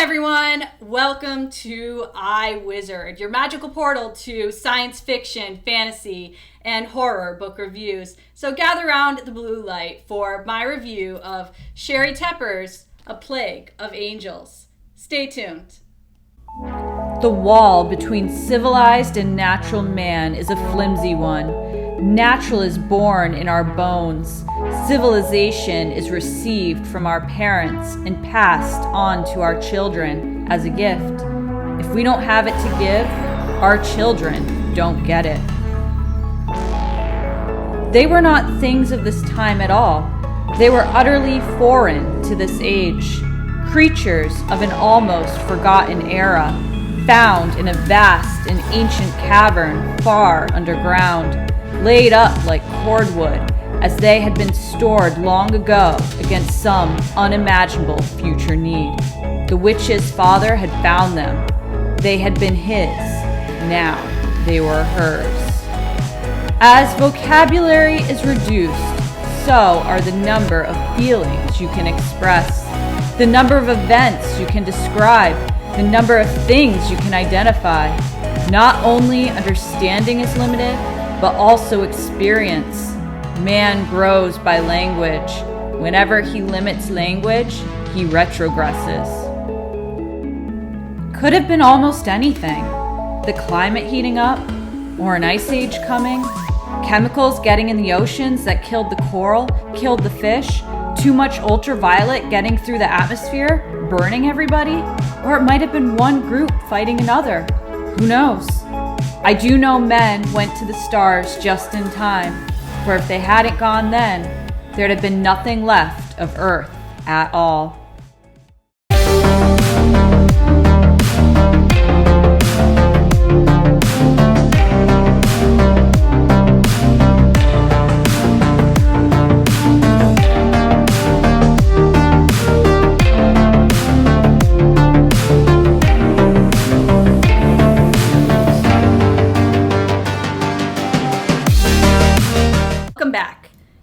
everyone, welcome to iWizard, your magical portal to science fiction, fantasy, and horror book reviews. So gather around the blue light for my review of Sheri Tepper's A Plague of Angels. Stay tuned. The wall between civilized and natural man is a flimsy one. Natural is born in our bones. Civilization is received from our parents and passed on to our children as a gift. If we don't have it to give, our children don't get it. They were not things of this time at all. They were utterly foreign to this age, creatures of an almost forgotten era, found in a vast and ancient cavern far underground, laid up like cordwood, as they had been stored long ago against some unimaginable future need. The witch's father had found them. They had been his. Now they were hers. As vocabulary is reduced, so are the number of feelings you can express, the number of events you can describe, the number of things you can identify. Not only understanding is limited, but also experience. Man grows by language. Whenever he limits language, he retrogresses. Could have been almost anything. The climate heating up, or an ice age coming, chemicals getting in the oceans that killed the coral, killed the fish, too much ultraviolet getting through the atmosphere, burning everybody, or it might have been one group fighting another. Who knows? I do know men went to the stars just in time, for if they hadn't gone then, there'd have been nothing left of Earth at all.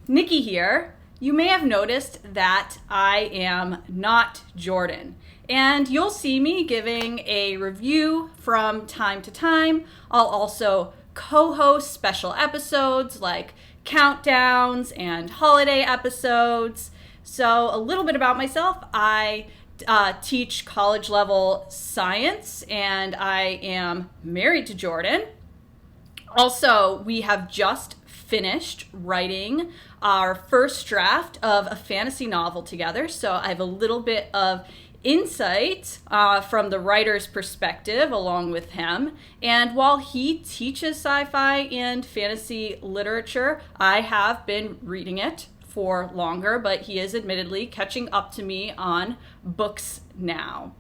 Nikki here. You may have noticed that I am not Jordan, and you'll see me giving a review from time to time. I'll also co-host special episodes like countdowns and holiday episodes. So a little bit about myself. I teach college level science, and I am married to Jordan. Also, we have just finished writing our first draft of a fantasy novel together, so I have a little bit of insight from the writer's perspective along with him. And while he teaches sci-fi and fantasy literature, I have been reading it for longer, but he is admittedly catching up to me on books now.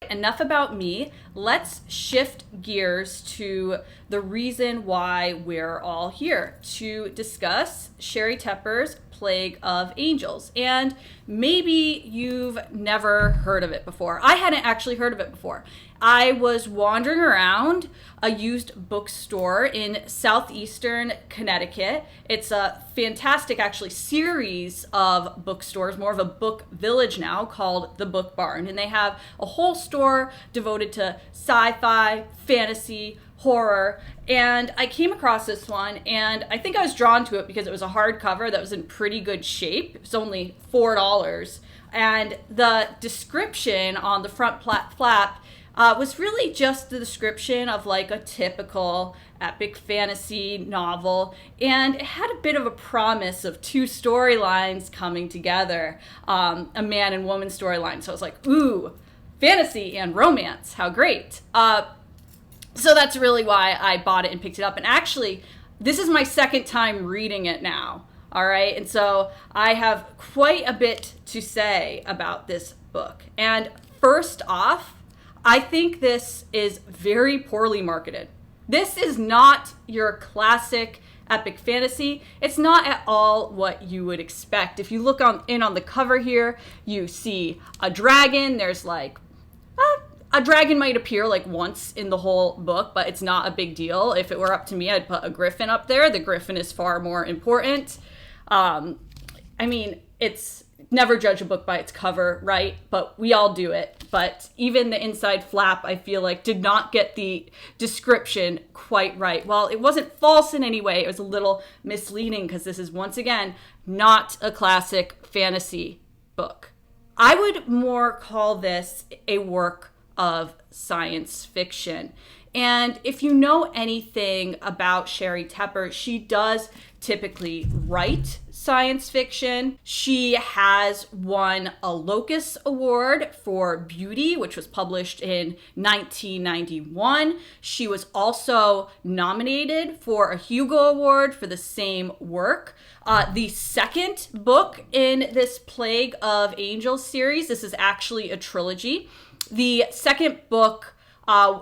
Enough about me. Let's shift gears to the reason why we're all here, to discuss Sheri Tepper's Plague of Angels. And maybe you've never heard of it before. I hadn't actually heard of it before. I was wandering around a used bookstore in southeastern Connecticut. It's a fantastic, actually, series of bookstores, more of a book village now, called The Book Barn. And they have a whole store devoted to sci-fi, fantasy, horror. And I came across this one, and I think I was drawn to it because it was a hardcover that was in pretty good shape. It was only $4. And the description on the front flap was really just the description of like a typical epic fantasy novel, and it had a bit of a promise of two storylines coming together, a man and woman storyline. So I was like, ooh, fantasy and romance, how great. So that's really why I bought it and picked it up. And actually, this is my second time reading it now, all right? And so I have quite a bit to say about this book. And first off, I think this is very poorly marketed. This is not your classic epic fantasy. It's not at all what you would expect. If you look on the cover here, you see a dragon. There's like a dragon might appear like once in the whole book, but it's not a big deal. If it were up to me, I'd put a griffin up there. The griffin is far more important. I mean, it's never judge a book by its cover, right? But we all do it. But even the inside flap, I feel like, did not get the description quite right. Well, it wasn't false in any way. It was a little misleading because this is, once again, not a classic fantasy book. I would more call this a work of science fiction. And if you know anything about Sheri Tepper, she does typically write science fiction. She has won a Locus Award for Beauty, which was published in 1991. She was also nominated for a Hugo Award for the same work. The second book in this Plague of Angels series, this is actually a trilogy. The second book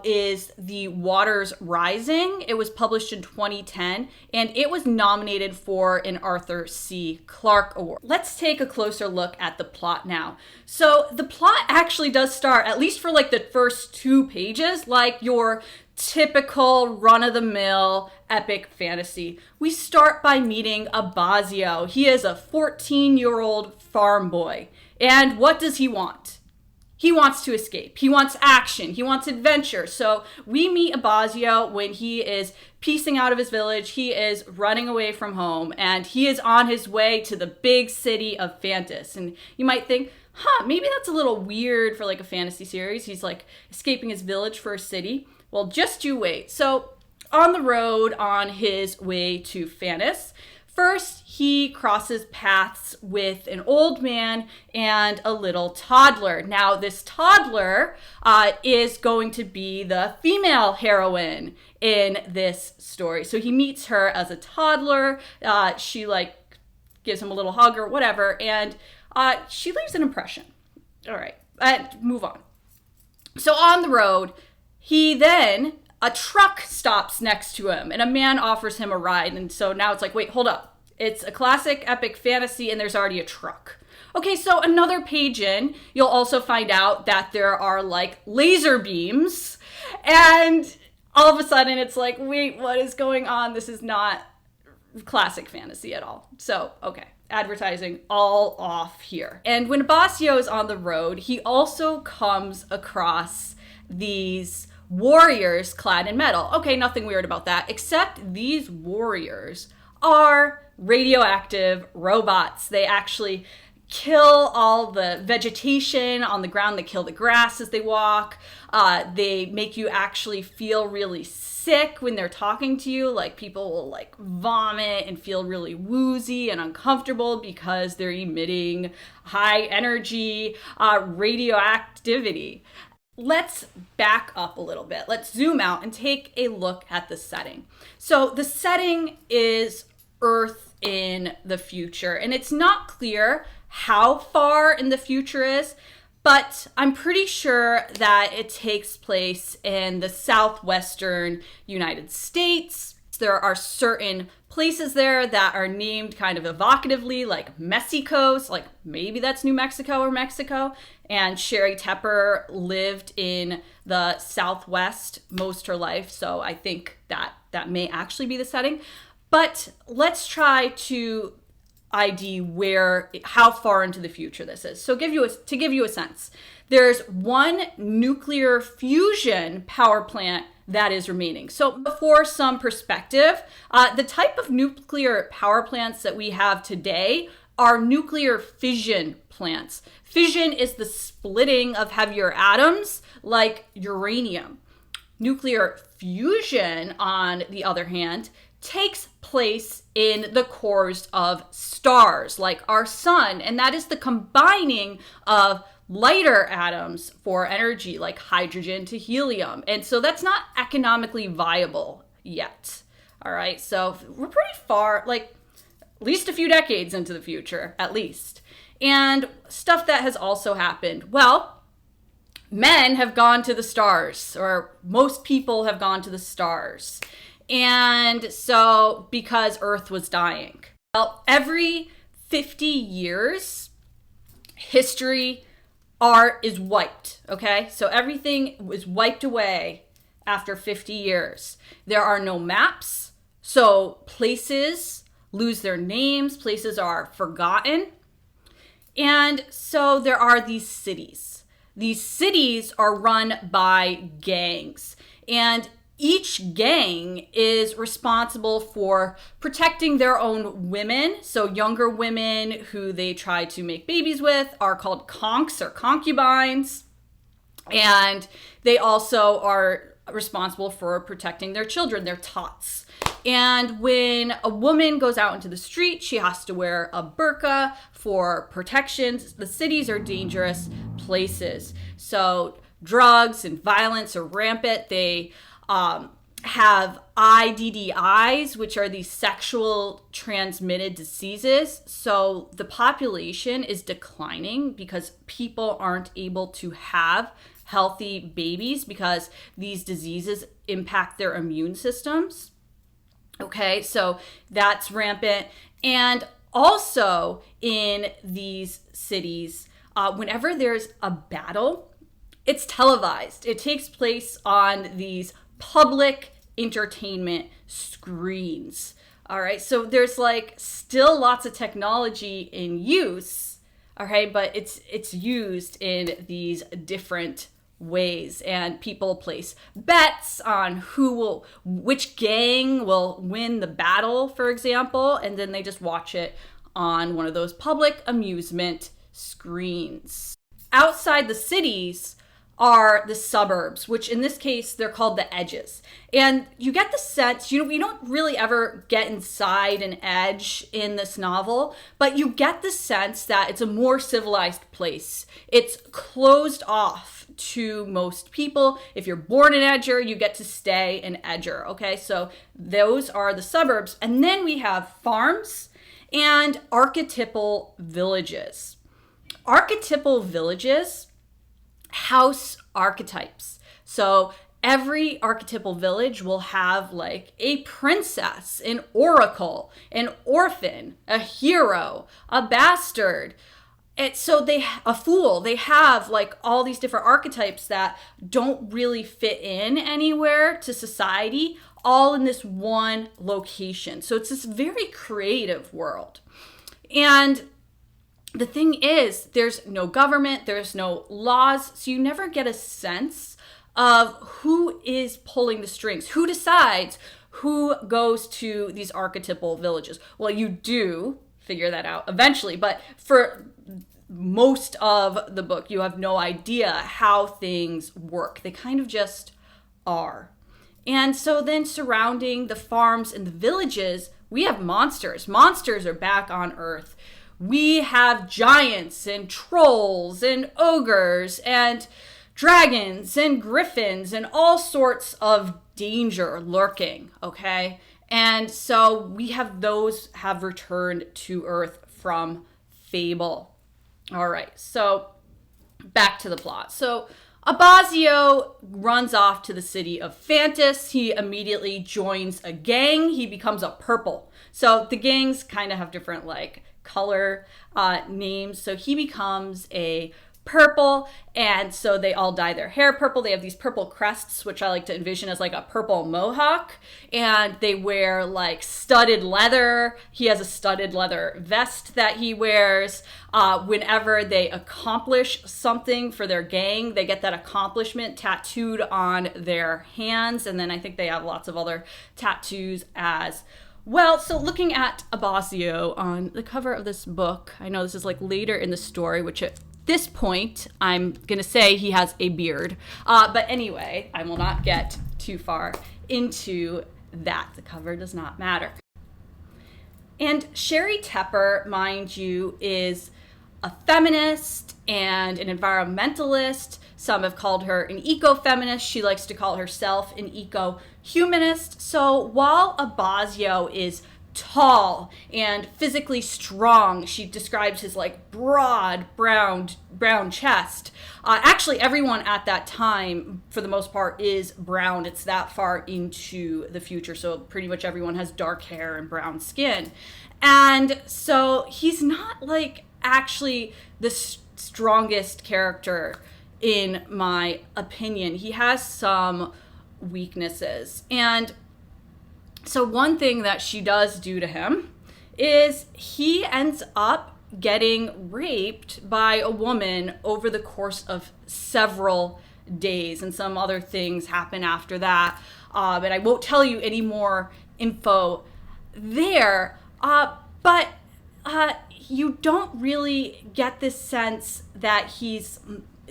is The Waters Rising. It was published in 2010, and it was nominated for an Arthur C. Clarke Award. Let's take a closer look at the plot now. So the plot actually does start, at least for like the first 2 pages, like your typical run-of-the-mill epic fantasy. We start by meeting Abbasio. He is a 14-year-old farm boy. And what does he want? He wants to escape. He wants action. He wants adventure. So we meet Abbasio when he is piecing out of his village. He is running away from home, and he is on his way to the big city of Fantis. And you might think, maybe that's a little weird for like a fantasy series. He's like escaping his village for a city. Well, just you wait. So on the road on his way to Fantis, first, he crosses paths with an old man and a little toddler. Now, this toddler is going to be the female heroine in this story. So he meets her as a toddler. She like gives him a little hug or whatever, and she leaves an impression. All right, move on. So on the road, a truck stops next to him, and a man offers him a ride. And so now it's like, wait, hold up. It's a classic epic fantasy, and there's already a truck. Okay, so another page in, you'll also find out that there are like laser beams, and all of a sudden it's like, wait, what is going on? This is not classic fantasy at all. So, okay, advertising all off here. And when Abbasio is on the road, he also comes across these warriors clad in metal. Okay, nothing weird about that, except these warriors are radioactive robots. They actually kill all the vegetation on the ground. They kill the grass as they walk. They make you actually feel really sick when they're talking to you. Like people will like vomit and feel really woozy and uncomfortable because they're emitting high energy radioactivity. Let's back up a little bit. Let's zoom out and take a look at the setting. So the setting is Earth in the future, and it's not clear how far in the future is, but I'm pretty sure that it takes place in the southwestern United States. There are certain places there that are named kind of evocatively, like Mexicos, like maybe that's New Mexico or Mexico. And Sheri Tepper lived in the Southwest most her life, so I think that may actually be the setting. But let's try to ID how far into the future this is. So to give you a sense, there's one nuclear fusion power plant that is remaining. So for some perspective, the type of nuclear power plants that we have today are nuclear fission plants. Fission is the splitting of heavier atoms like uranium. Nuclear fusion, on the other hand, takes place in the cores of stars like our sun, and that is the combining of lighter atoms for energy like hydrogen to helium. And so that's not economically viable yet. All right, so we're pretty far, like at least a few decades into the future, at least. And stuff that has also happened. Well, men have gone to the stars, or most people have gone to the stars. And so, because Earth was dying. Well, every 50 years, history, art is wiped, okay? So everything was wiped away after 50 years. There are no maps, so places lose their names, places are forgotten. And so there are these cities. These cities are run by gangs. And each gang is responsible for protecting their own women. So younger women who they try to make babies with are called conks or concubines. And they also are responsible for protecting their children, their tots. And when a woman goes out into the street, she has to wear a burqa for protection. The cities are dangerous places. So drugs and violence are rampant. They have IDDIs, which are these sexual transmitted diseases. So the population is declining because people aren't able to have healthy babies because these diseases impact their immune systems. Okay, so that's rampant. And also in these cities, whenever there's a battle, it's televised. It takes place on these public entertainment screens. All right, so there's like still lots of technology in use, all right, but it's used in these different ways, and people place bets on which gang will win the battle, for example, and then they just watch it on one of those public amusement screens. Outside the cities are the suburbs, which in this case, they're called the edges. And you get the sense, we don't really ever get inside an edge in this novel, but you get the sense that it's a more civilized place. It's closed off to most people. If you're born an edger, you get to stay an edger, okay? So those are the suburbs. And then we have farms and archetypal villages. Archetypal villages house archetypes. So every archetypal village will have like a princess, an oracle, an orphan, a hero, a bastard. A fool. They have like all these different archetypes that don't really fit in anywhere to society, all in this one location. So it's this very creative world. And the thing is, there's no government, there's no laws, so you never get a sense of who is pulling the strings, who decides who goes to these archetypal villages. Well, you do figure that out eventually, but for most of the book, you have no idea how things work. They kind of just are. And so then surrounding the farms and the villages, we have monsters. Monsters are back on Earth. We have giants and trolls and ogres and dragons and griffins and all sorts of danger lurking, okay? And so we have those have returned to Earth from fable. All right, so back to the plot. So Abbasio runs off to the city of Fantis. He immediately joins a gang. He becomes a purple. So the gangs kind of have different like color names. So he becomes a purple, and so they all dye their hair purple. They have these purple crests, which I like to envision as like a purple mohawk, and they wear like studded leather. He has a studded leather vest that he wears. Whenever they accomplish something for their gang, they get that accomplishment tattooed on their hands, and then I think they have lots of other tattoos as well. So looking at Abbasio on the cover of this book, I know this is like later in the story, which at this point, I'm going to say he has a beard. But anyway, I will not get too far into that. The cover does not matter. And Sheri Tepper, mind you, is a feminist and an environmentalist. Some have called her an eco-feminist. She likes to call herself an eco-humanist. So while Abbasio is tall and physically strong, she describes his like broad brown chest. Actually, everyone at that time, for the most part, is brown. It's that far into the future, so pretty much everyone has dark hair and brown skin. And so he's not like actually the strongest character in my opinion. He has some weaknesses. And so one thing that she does do to him is he ends up getting raped by a woman over the course of several days, and some other things happen after that. And I won't tell you any more info there. But you don't really get this sense that he's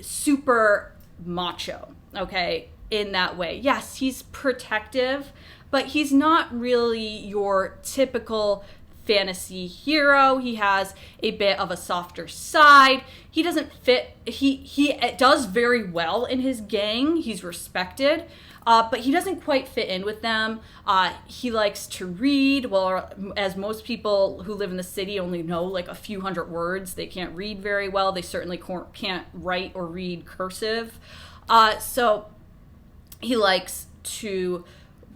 super macho, okay, in that way. Yes, he's protective, but he's not really your typical fantasy hero. He has a bit of a softer side. He doesn't fit, he does very well in his gang. He's respected, but he doesn't quite fit in with them. He likes to read, well, as most people who live in the city only know like a few hundred words. They can't read very well. They certainly can't write or read cursive. So he likes to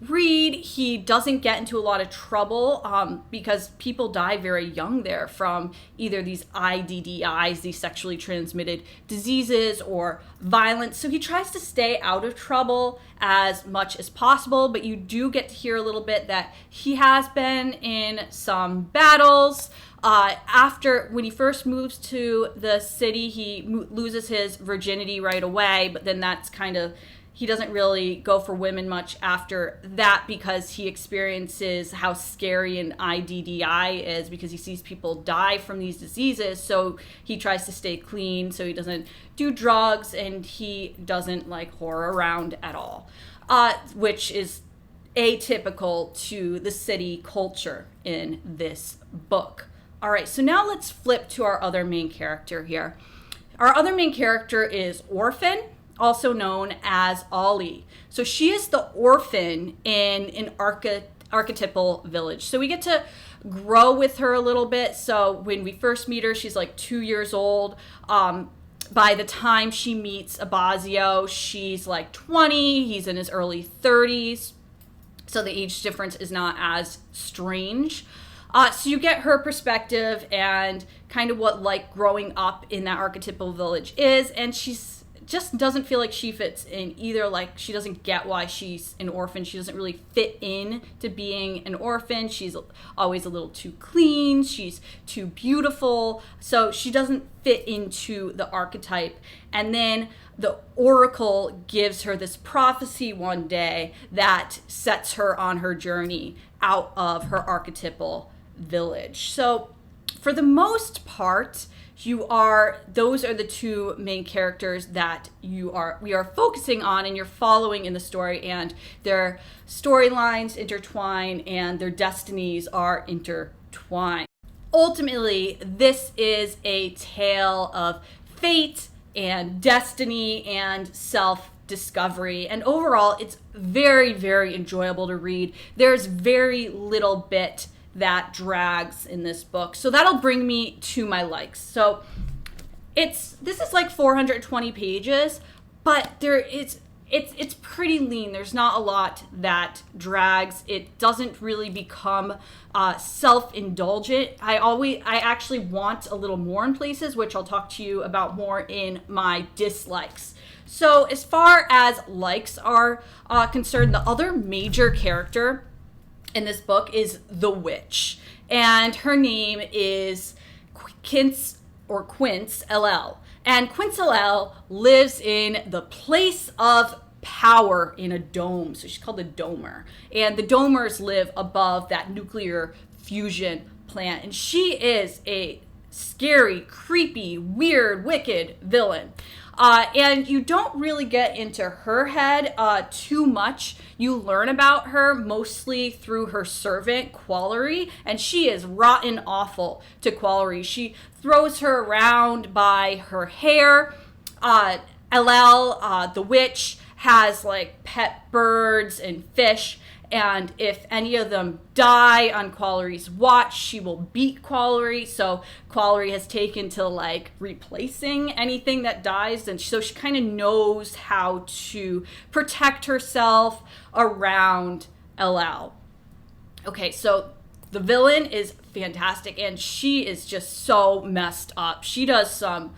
read. He doesn't get into a lot of trouble because people die very young there from either these IDDIs, these sexually transmitted diseases, or violence. So he tries to stay out of trouble as much as possible, but you do get to hear a little bit that he has been in some battles. When he first moves to the city, he loses his virginity right away, but then that's kind of, he doesn't really go for women much after that because he experiences how scary an IDDI is, because he sees people die from these diseases. So he tries to stay clean, so he doesn't do drugs, and he doesn't like whore around at all, which is atypical to the city culture in this book. All right, so now let's flip to our other main character here. Our other main character is Orphan, also known as Ollie. So she is the orphan in an archetypal village. So we get to grow with her a little bit. So when we first meet her, she's like 2 years old. By the time she meets Abazio, she's like 20. He's in his early 30s. So the age difference is not as strange. So you get her perspective and kind of what like growing up in that archetypal village is. And she's just doesn't feel like she fits in either. Like, she doesn't get why she's an orphan. She doesn't really fit in to being an orphan. She's always a little too clean. She's too beautiful. So she doesn't fit into the archetype. And then the oracle gives her this prophecy one day that sets her on her journey out of her archetypal village. So for the most part, those are the two main characters that we are focusing on, and you're following in the story, and their storylines intertwine and their destinies are intertwined. Ultimately, this is a tale of fate and destiny and self-discovery, and overall it's very, very enjoyable to read. There's very little bit that drags in this book. So that'll bring me to my likes. So this is like 420 pages, but it's pretty lean. There's not a lot that drags. It doesn't really become self-indulgent. I actually want a little more in places, which I'll talk to you about more in my dislikes. So as far as likes are concerned, the other major character in this book is the witch, and her name is Quince LL. And Quince LL lives in the place of power in a dome. So she's called a domer, and the domers live above that nuclear fusion plant. And she is a scary, creepy, weird, wicked villain. And you don't really get into her head too much. You learn about her mostly through her servant, Qualery, and she is rotten awful to Qualery. She throws her around by her hair. LL, the witch, has like pet birds and fish, and if any of them die on Qualery's watch, she will beat Qualery. So Qualery has taken to like replacing anything that dies, and so she kind of knows how to protect herself around LL. Okay, so the villain is fantastic, and she is just so messed up. She does some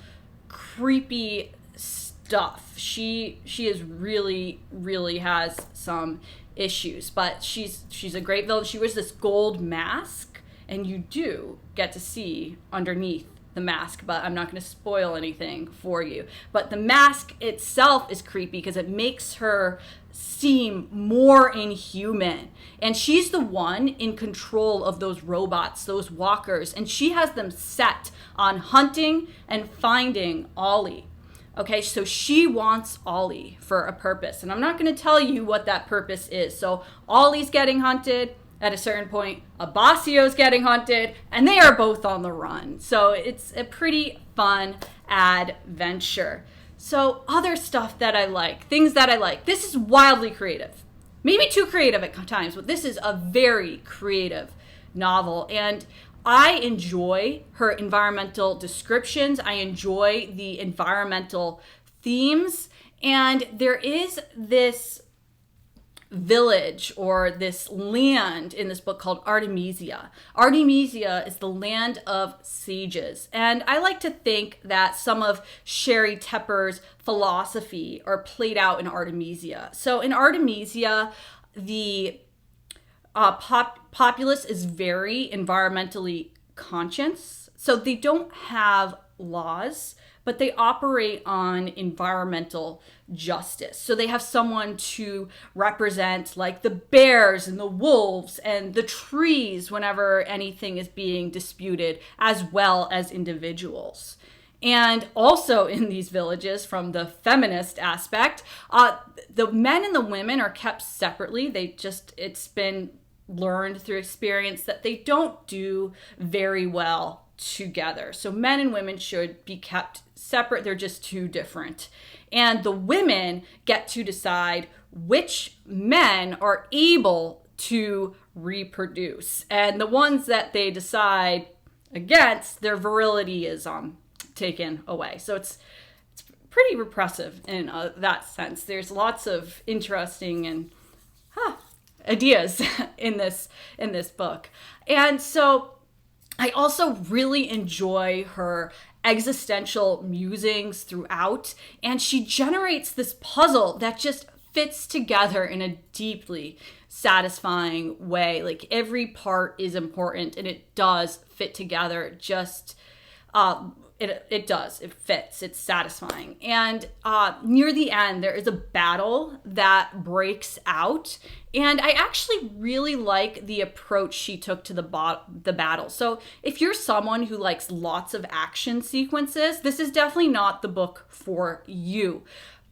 creepy stuff. She is really has some issues, but she's a great villain. She wears this gold mask, and you do get to see underneath the mask, but I'm not going to spoil anything for you. But the mask itself is creepy because it makes her seem more inhuman. And she's the one in control of those robots, those walkers, and she has them set on hunting and finding Ollie. Okay, so she wants Ollie for a purpose, and I'm not going to tell you what that purpose is. So Ollie's getting hunted. At a certain point, Abassio's getting hunted, and they are both on the run. So it's a pretty fun adventure. So other stuff that I like, things that I like. This is wildly creative. Maybe too creative at times, but this is a very creative novel. And I enjoy her environmental descriptions. I enjoy the environmental themes. And there is this village or this land in this book called Artemisia. Artemisia is the land of sages. And I like to think that some of Sheri Tepper's philosophy are played out in Artemisia. So in Artemisia, the populace is very environmentally conscious. So they don't have laws, but they operate on environmental justice. So they have someone to represent like the bears and the wolves and the trees whenever anything is being disputed, as well as individuals. And also in these villages, from the feminist aspect, the men and the women are kept separately. It's been learned through experience that they don't do very well together. So men and women should be kept separate. They're just too different. And the women get to decide which men are able to reproduce. And the ones that they decide against, their virility is taken away. So it's pretty repressive in that sense. There's lots of interesting and ideas in this book. And so I also really enjoy her existential musings throughout, and she generates this puzzle that just fits together in a deeply satisfying way. Like every part is important and it does fit together. Just it fits, it's satisfying. And near the end, there is a battle that breaks out, and I actually really like the approach she took to the battle. So if you're someone who likes lots of action sequences, this is definitely not the book for you.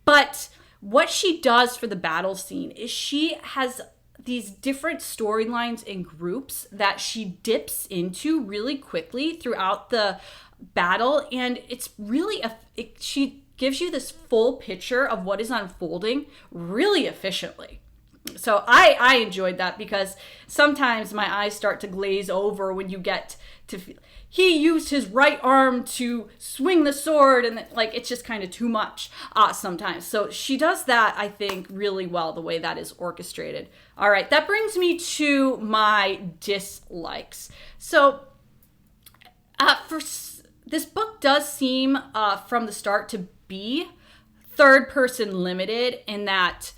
But what she does for the battle scene is she has these different storylines and groups that she dips into really quickly throughout the battle, and it's really she gives you this full picture of what is unfolding really efficiently. So I enjoyed that, because sometimes my eyes start to glaze over when you get to he used his right arm to swing the sword, and like it's just kind of too much sometimes. So she does that, I think, really well, the way that is orchestrated. All right, that brings me to my dislikes. So this book does seem from the start to be third person limited, in that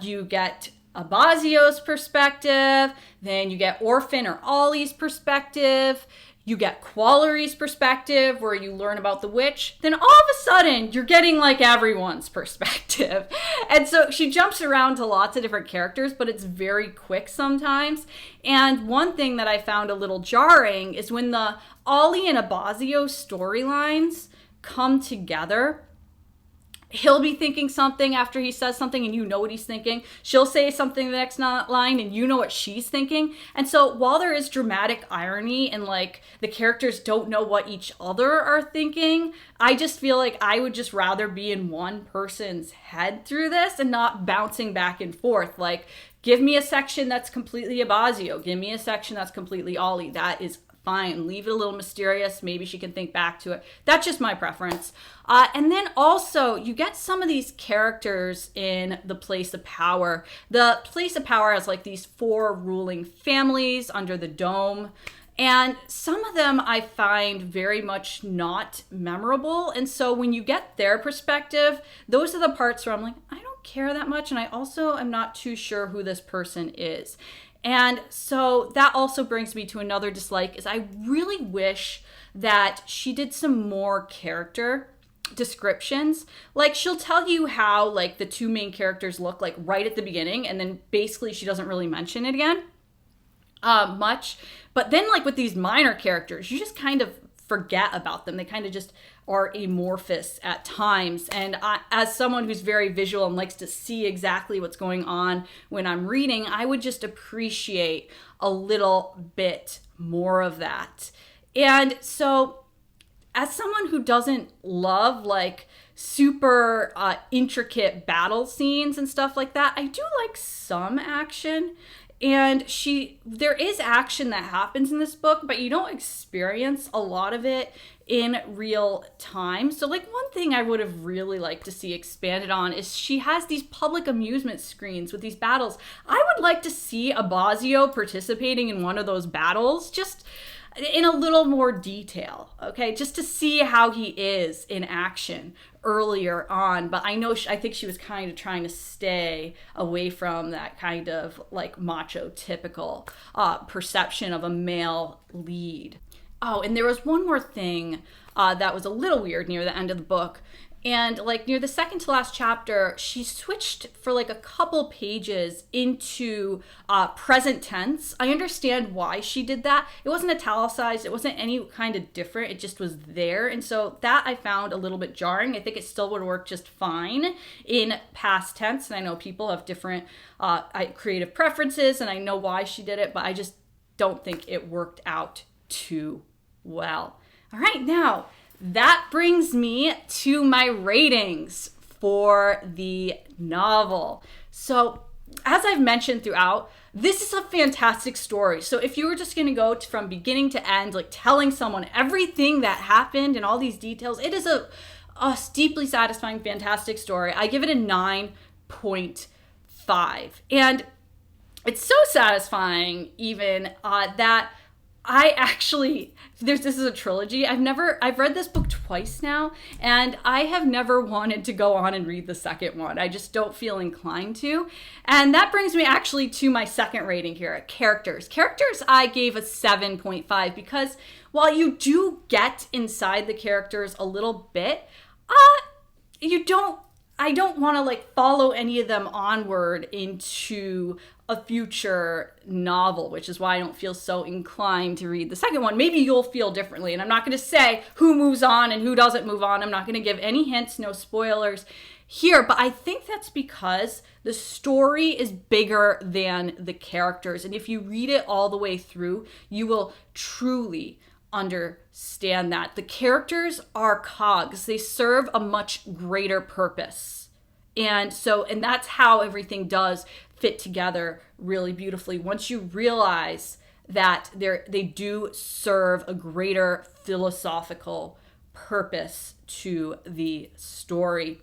you get Abassio's perspective, then you get Orphan or Ollie's perspective, you get Quallery's perspective where you learn about the witch, then all of a sudden you're getting like everyone's perspective. And so she jumps around to lots of different characters, but it's very quick sometimes. And one thing that I found a little jarring is when the Ollie and Abassio storylines come together. He'll be thinking something after he says something and you know what he's thinking. She'll say something the next line and you know what she's thinking. And so while there is dramatic irony and like the characters don't know what each other are thinking, I just feel like I would just rather be in one person's head through this and not bouncing back and forth. Like, give me a section that's completely Abassio. Give me a section that's completely Ollie. That is fine. Leave it a little mysterious. Maybe she can think back to it. That's just my preference. And then also, you get some of these characters in the Place of Power. The Place of Power has like these 4 ruling families under the dome. And some of them I find very much not memorable. And so when you get their perspective, those are the parts where I'm like, I don't care that much. And I also am not too sure who this person is. And so that also brings me to another dislike, is I really wish that she did some more character descriptions. Like, she'll tell you how like the two main characters look like right at the beginning, and then basically she doesn't really mention it again much. But then like with these minor characters, you just kind of forget about them. They kind of just are amorphous at times. And as someone who's very visual and likes to see exactly what's going on when I'm reading, I would just appreciate a little bit more of that. And so as someone who doesn't love like super intricate battle scenes and stuff like that, I do like some action. And there is action that happens in this book, but you don't experience a lot of it in real time. So like one thing I would have really liked to see expanded on is she has these public amusement screens with these battles. I would like to see Abazio participating in one of those battles, just in a little more detail, okay? Just to see how he is in action earlier on. But I think she was kind of trying to stay away from that kind of like macho typical perception of a male lead. Oh, and there was one more thing that was a little weird near the end of the book. And like near the second to last chapter, she switched for like a couple pages into present tense. I understand why she did that. It wasn't italicized. It wasn't any kind of different. It just was there. And so that I found a little bit jarring. I think it still would work just fine in past tense. And I know people have different creative preferences, and I know why she did it, but I just don't think it worked out too well. All right, now that brings me to my ratings for the novel. So, as I've mentioned throughout, this is a fantastic story. So if you were just going to go from beginning to end, like telling someone everything that happened and all these details, it is a deeply satisfying, fantastic story. I give it a 9.5. And it's so satisfying even that I actually, this is a trilogy. I've read this book twice now, and I have never wanted to go on and read the second one. I just don't feel inclined to. And that brings me actually to my second rating here, characters. Characters I gave a 7.5 because while you do get inside the characters a little bit, I don't want to like follow any of them onward into a future novel, which is why I don't feel so inclined to read the second one. Maybe you'll feel differently, and I'm not going to say who moves on and who doesn't move on. I'm not going to give any hints, no spoilers here, but I think that's because the story is bigger than the characters, and if you read it all the way through, you will truly understand that. The characters are cogs. They serve a much greater purpose. And that's how everything does fit together really beautifully. Once you realize that they do serve a greater philosophical purpose to the story.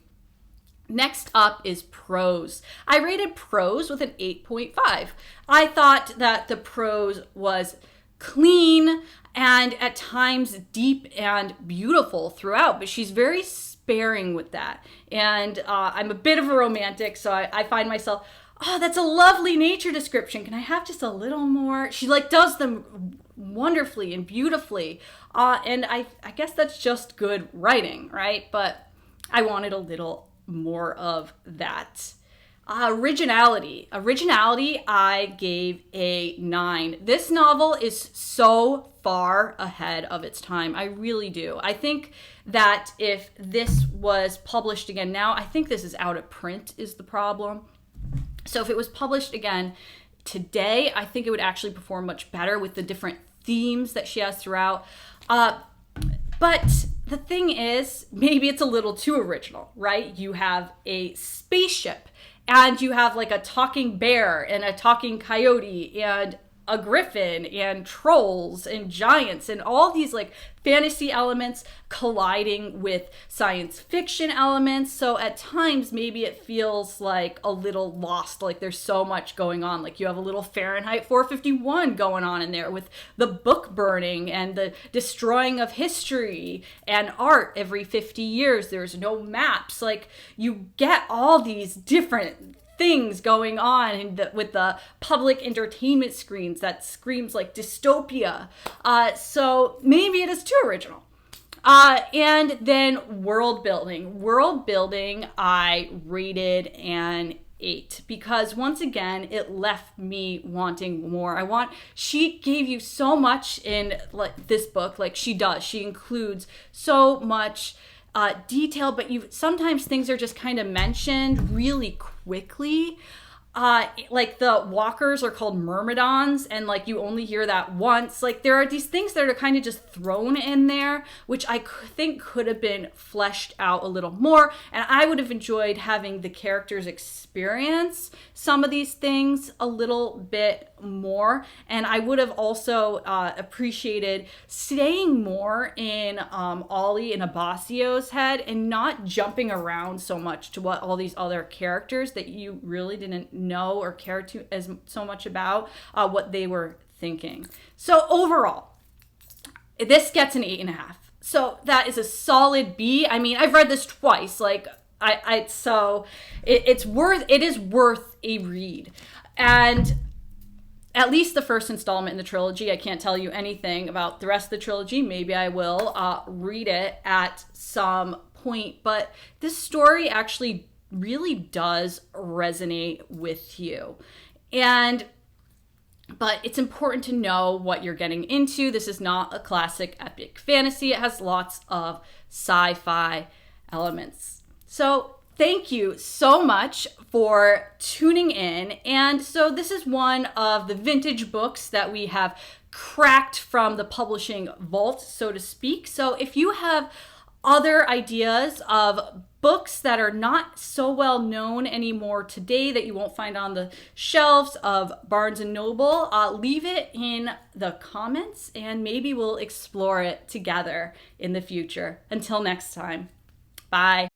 Next up is prose. I rated prose with an 8.5. I thought that the prose was clean and at times deep and beautiful throughout, but she's very sparing with that. And I'm a bit of a romantic, so I find myself, oh, that's a lovely nature description. Can I have just a little more? She like does them wonderfully and beautifully. And I guess that's just good writing, right? But I wanted a little more of that. Originality, I gave a 9. This novel is so far ahead of its time. I really do. I think that if this was published again now, I think this is out of print is the problem. So if it was published again today, I think it would actually perform much better with the different themes that she has throughout. But the thing is, maybe it's a little too original, right? You have a spaceship, and you have like a talking bear and a talking coyote and a griffin and trolls and giants and all these like fantasy elements colliding with science fiction elements. So at times, maybe it feels like a little lost, like there's so much going on. Like you have a little Fahrenheit 451 going on in there with the book burning and the destroying of history and art every 50 years. There's no maps. Like you get all these different things going on with the public entertainment screens that screams like dystopia. So maybe it is too original. And then world building. World building, I rated an 8 because once again, it left me wanting more. She gave you so much in like this book, like she does. She includes so much detail, but sometimes things are just kind of mentioned really quickly. Like the walkers are called myrmidons, and like you only hear that once. Like there are these things that are kind of just thrown in there, which I think could have been fleshed out a little more, and I would have enjoyed having the characters experience some of these things a little bit more, and I would have also appreciated staying more in Ollie and Abassio's head and not jumping around so much to what all these other characters that you really didn't know or care to so much about what they were thinking. So overall, this gets an 8.5. So that is a solid B. I mean, I've read this twice. Like so it is worth a read. And at least the first installment in the trilogy. I can't tell you anything about the rest of the trilogy. Maybe I will read it at some point. But this story actually really does resonate with you. But it's important to know what you're getting into. This is not a classic epic fantasy. It has lots of sci-fi elements. So thank you so much for tuning in. And so this is one of the vintage books that we have cracked from the publishing vault, so to speak. So if you have other ideas of books that are not so well known anymore today that you won't find on the shelves of Barnes & Noble, leave it in the comments and maybe we'll explore it together in the future. Until next time, bye.